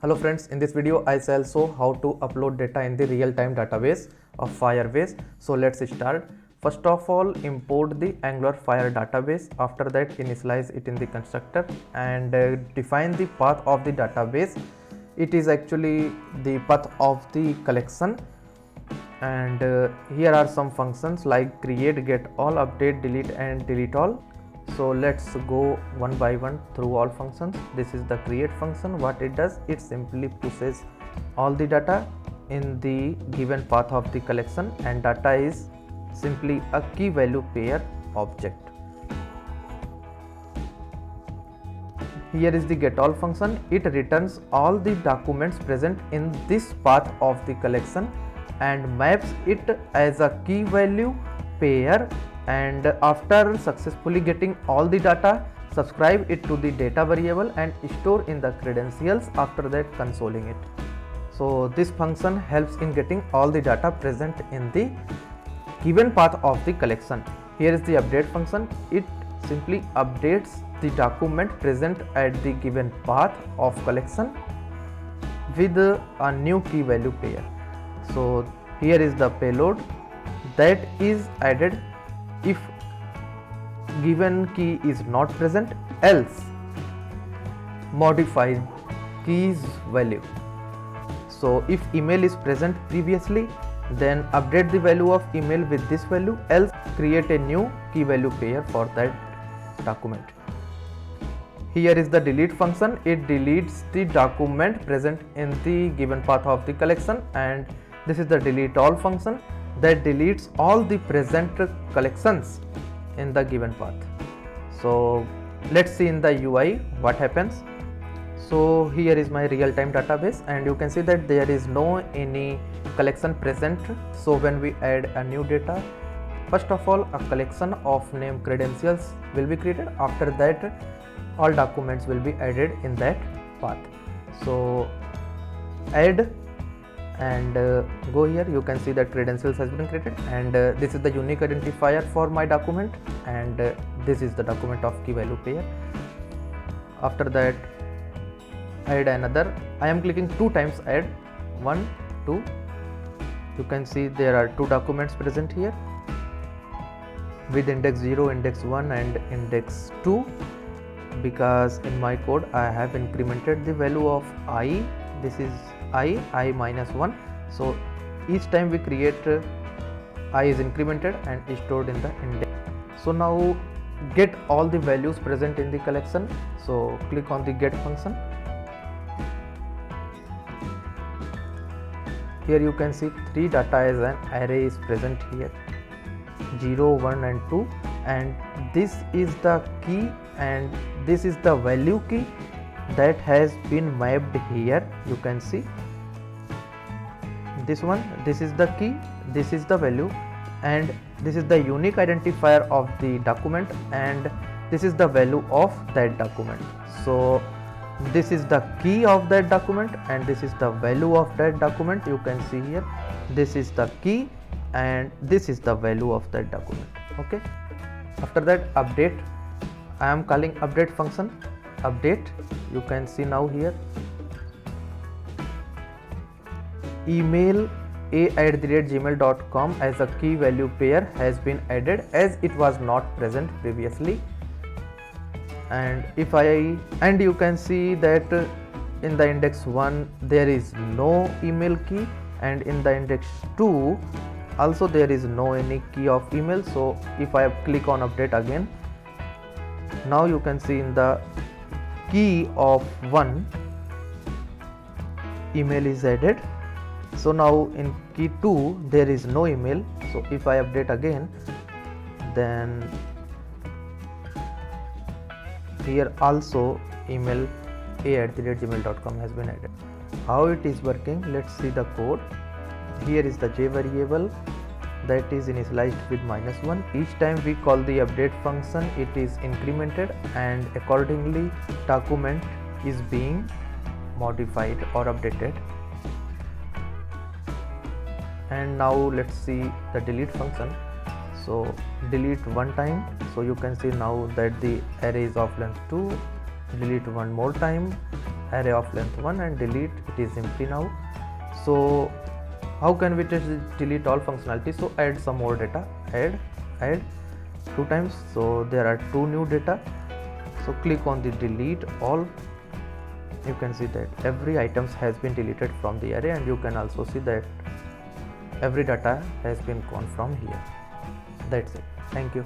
Hello friends, in this video I shall show how to upload data in the real-time database of Firebase. So let's start. First of all, import the Angular Fire database. After that, initialize it in the constructor and define the path of the database. It is actually the path of the collection. And here are some functions like create, get all, update, delete and delete all. So let's go one by one through all functions. This is the create function. What it does, it simply pushes all the data in the given path of the collection, and data is simply a key value pair object. Here is the get all function. It returns all the documents present in this path of the collection and maps it as a key value pair, and after successfully getting all the data, subscribe it to the data variable and store in the credentials, after that consoling it. So this function helps in getting all the data present in the given path of the collection. Here is the update function. It simply updates the document present at the given path of collection with a new key value pair. So here is the payload that is added if given key is not present, else modify key's value. So if email is present previously, then update the value of email with this value, else create a new key value pair for that document. Here is the delete function. It deletes the document present in the given path of the collection, and this is the delete all function that deletes all the present collections in the given path. So let's see in the UI what happens. So here is my real-time database, and you can see that there is no any collection present. So when we add a new data, first of all a collection of name credentials will be created. After that, all documents will be added in that path. So add and go here. You can see that credentials has been created, and this is the unique identifier for my document, and this is the document of key value pair. After that, add another. I am clicking 2 times add, 1, 2. You can see there are 2 documents present here with index 0, index 1 and index 2, because in my code I have incremented the value of I. This is I minus 1. So each time we create, I is incremented and is stored in the index. So now get all the values present in the collection. So click on the get function. Here you can see 3 data as an array is present here, 0, 1 and 2, and this is the key and this is the value key that has been mapped here. You can see this one, this is the key, this is the value, and this is the unique identifier of the document, and this is the value of that document. So this is the key of that document and this is the value of that document. You can see here, this is the key and this is the value of that document. Okay, after that update, I am calling update function. Update, you can see now here email a@gmail.com as a key value pair has been added, as it was not present previously. And you can see that in the index 1 there is no email key, and in the index 2 also there is no any key of email. So if I click on update again, now you can see in the key of 1 email is added. So now in key 2 there is no email. So if I update again, then here also email a@gmail.com has been added. How it is working, let's see the code. Here is the j variable that is initialized with -1. Each time we call the update function, it is incremented and accordingly document is being modified or updated. And now let's see the delete function. So delete one time, so you can see now that the array is of length 2. Delete one more time, array of length 1 and delete. It is empty now. So how can we delete all functionality? So add some more data, add 2 times. So there are 2 new data. So click on the delete all. You can see that every items has been deleted from the array, and you can also see that every data has been gone from here. That's it. Thank you.